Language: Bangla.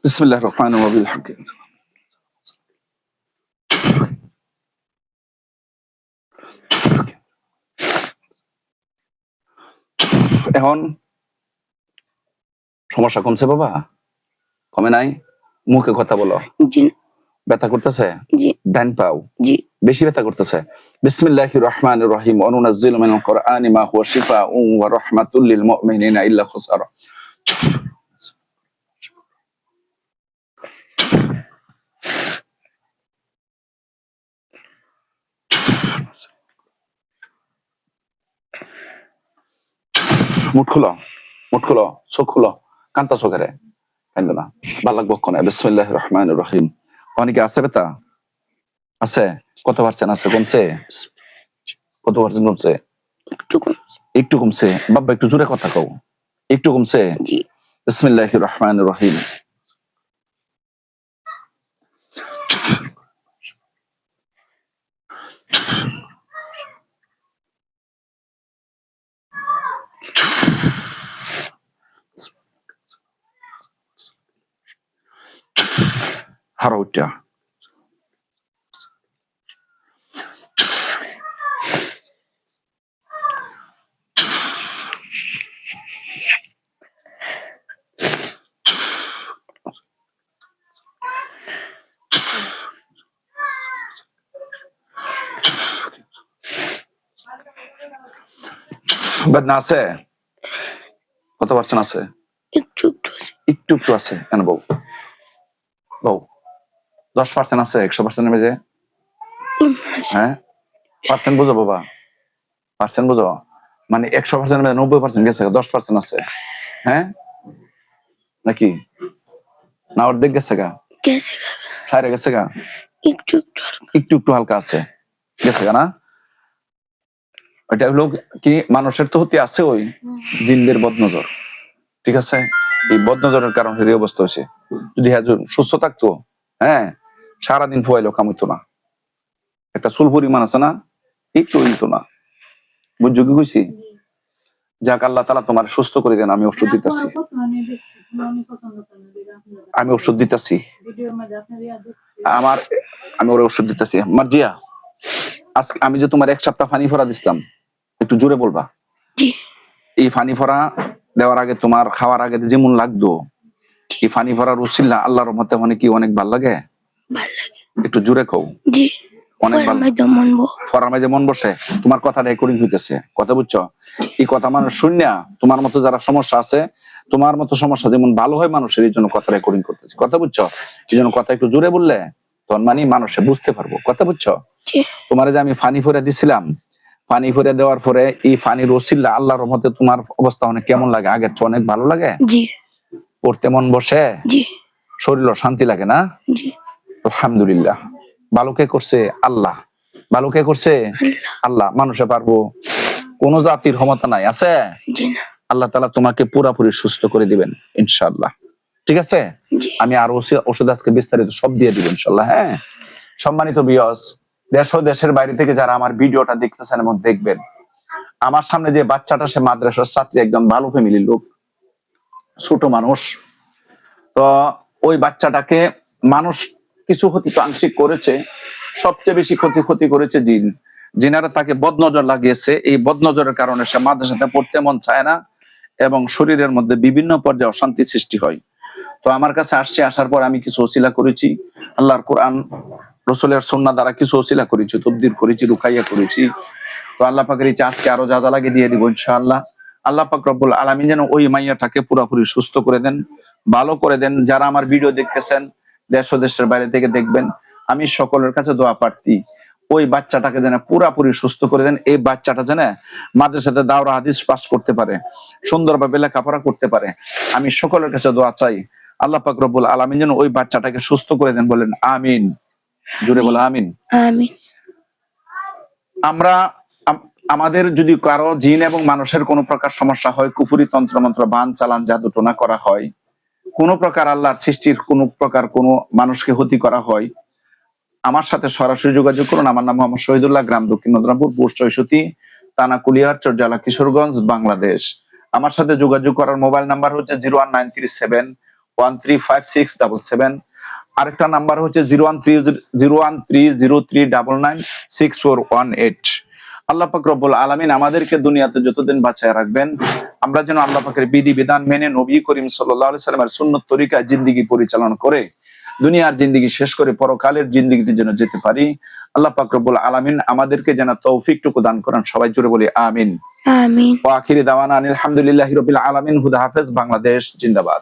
বিসমিল্লাহির রহমানির রহিম হক এখন সমস্যা কমছে বাবা? কমে নাই? মুখে কথা বলো। জি ব্যথা করতেছে? জি ডান পাও জি বেশি ব্যথা করতেছে? বিসমিল্লাহির রহমানির রহিম অনুনাজ্জিলু মিনাল কুরআনি মা হুয়া শিফাউন ওয়া রাহমাতুল লিল মুমিনিনা ইল্লা খুসারা। মুখ খুলো, মুখ খুলো, চোখ খুলো, কান্তা চোখেরে কান্দো না, ভাল লাগবো কোনে। বিসমিল্লাহির রহমানির রহিম। অনেকে আছে ব্যথা? আছে? কত পার্সেন্ট আছে? কমছে? কত পার্সেন্ট কমছে? একটু কমছে। একটু কমছে? বাবা একটু জোরে কথা কও। একটু কমছে? জি বিসমিল্লাহির রহমানির রহিম। হারা উঠা বেদনা আছে? কত পার্সেন্ট আছে? একটু একটু আছে। একটু একটু আছে কেন বউ? বউ 10% আছে 100% মেজে? হ্যাঁ পার্সেন্ট বুঝো বাবা, পার্সেন্ট বুঝো, মানে 100% মেজে 90% গেছে, 10% আছে। হ্যাঁ নাকি না অর্ধেক গেছে গা? গেছে সাইরে গেছে গা? একটু একটু হালকা। একটু একটু হালকা আছে, গেছে গা না? ওইটা হলো কি, মানুষের তো হতে আছে ওই জিনদের বদনজর, ঠিক আছে? এই বদনজরের কারণে এই অবস্থা হয়েছে। যদি হ্যাঁ সুস্থ থাকতো, হ্যাঁ সারাদিন ফুয়াইলো কামইতো না, একটা চুল পরিমাণ আছে না, একটু হইতো না। বুঝছো কি কইছি? যাক আল্লাহ তাআলা তোমার সুস্থ করে দেন। আমি ওষুধ দিতেছি, আমি ওষুধ দিতেছি, আমি ওর ওষুধ দিতেছি। মার্জিয়া আজকে আমি যে তোমার 1 সপ্তাহ পানি ফোড়া দিছিলাম, একটু জোরে বলবা। জি এই পানি ফোড়া দেওয়ার আগে তোমার খাওয়ার আগে যেমন লাগতো, এই পানি ফোড়ার উসিলা আল্লাহর রহমতে মানে কি অনেক ভাল লাগে? ভাল লাগে। একটু জোরে কও। জি অনেক ভালো। ফরার মাঝে মন বসে, তোমার কথা রেকর্ডিং হইতেছে, কথা বুঝছো? এই কথা মানুষ শুনিয়া, তোমার মতো যারা সমস্যা আছে, তোমার মতো সমস্যা যেমন ভালো হয় মানুষের, এই জন্য কথা রেকর্ডিং করতেছে, কথা বুঝছো? এই জন্য কথা একটু জোরে বললে তখন মানে মানুষে বুঝতে পারবো, কথা বুঝছো? তোমার যে আমি ফানি ফোরে দিছিলাম, পানি ফোরে দেওয়ার পরে এই পানির ওসিলা আল্লাহর রহমতে তোমার অবস্থা অনেক কেমন লাগে? আগের চেয়ে অনেক ভালো লাগে? জি পড়তে মন বসে, জি শরীরও শান্তি লাগে না? জি আলহামদুলিল্লাহ। ভালো কে করছে? আল্লাহ। ভালো কে করছে? আল্লাহ। মানুষে পারবো? কোন জাতির ক্ষমতা নাই, আছে? জি না আল্লাহ তাআলা তোমাকে পুরোপুরি সুস্থ করে দিবেন ইনশাআল্লাহ, ঠিক আছে? জি আমি আর ওষুধ আজকে বিস্তারিত সব দিয়ে দিব ইনশাআল্লাহ। হ্যাঁ সম্মানিত ভিউয়ার্স, দেশ ও দেশের বাইরে থেকে যারা আমার ভিডিওটা দেখতেছেন এবং দেখবেন, আমার সামনে যে বাচ্চাটা, সে মাদ্রাসার ছাত্রী, একদম ভালো ফ্যামিলির লোক, ছোট মানুষ। তো ওই বাচ্চাটাকে মানুষ কিছু ক্ষতি তো আংশিক করেছে, সবচেয়ে বেশি ক্ষতি করেছে জিন। জিনারা তাকে বদনজর লাগিয়েছে। এই বদনজরের কারণে সে মাদ্রাসাতে পড়তে মন চায় না এবং শরীরের মধ্যে বিভিন্ন পর্যায়ে অশান্তি সৃষ্টি হয়। তো আমার কাছে আসছে, আসার পর আমি কিছু ওসিলা করেছি, আল্লাহর কোরআন রসুলের সুন্নাহ দ্বারা কিছু ওসিলা করেছি, তদবির করেছি, রুকাইয়া করেছি। তো আল্লাহ পাকের ইচ্ছা আজকে আরো যা যা লাগে দিয়ে দিব ইনশাআল্লাহ। আল্লাহ পাক রব্বুল আলামিন যেন ওই মাইয়াটাকে পুরোপুরি সুস্থ করে দেন, ভালো করে দেন। যারা আমার ভিডিও দেখতেছেন দেশ ও দেশের বাইরে থেকে দেখবেন, আমি সকলের কাছে দোয়া প্রার্থী, ওই বাচ্চাটাকে যেন পুরোপুরি সুস্থ করে দেন। এই বাচ্চাটা যেন মাদ্রাসাতে দাওরা হাদিস পাস করতে পারে, সুন্দরভাবে লেখাপড়া করতে পারে। আমি সকলের কাছে দোয়া চাই, আল্লাহ পাক রব্বুল আলামিন যেন ওই বাচ্চাটাকে সুস্থ করে দেন। বলেন আমিন, জোরে বলো আমিন। আমিন। আমরা আমাদের যদি কারো জিন এবং মানুষের কোনো প্রকার সমস্যা হয়, কুফরি তন্ত্র মন্ত্র বান চালান জাদু টোনা করা হয়, কোন প্রকার আল্লাহর সৃষ্টির কোন প্রকার কোনো মানুষকে ক্ষতি করা হয়, আমার সাথে সরাসরি যোগাযোগ করুন। আমার নাম মোহাম্মদ শহীদুল্লাহ, গ্রাম দক্ষিণ নদরামপুর, পোস্ট 64, থানা কুলিয়ারচর, জেলা কিশোরগঞ্জ, বাংলাদেশ। আমার সাথে যোগাযোগ করার মোবাইল নাম্বার হচ্ছে 01937 0135677। আরেকটা নাম্বার হচ্ছে 01303996418। আল্লাহ পাক রব্বুল আলামিন আমাদেরকে দুনিয়াতে যতদিন বাঁচায় রাখবেন, আমরা যেন আল্লাহ পাকের বিধি বিধান মেনে নবী করিম সাল্লাল্লাহু আলাইহি সাল্লামের সুন্নত তরিকায় জিন্দেগি পরিচালনা করে দুনিয়ার জিন্দেগি শেষ করে পরকালের জিন্দেগিতে যেন যেতে পারি। আল্লাহ পাক রব্বুল আলামিন আমাদেরকে যেন তৌফিকটুকু দান করেন। সবাই জোরে বলি আমিন। আমিন। ওয়া আখিরি দাওয়ানা আলহামদুলিল্লাহি রাব্বিল আলামিন। হুদা হাফেজ। বাংলাদেশ জিন্দাবাদ।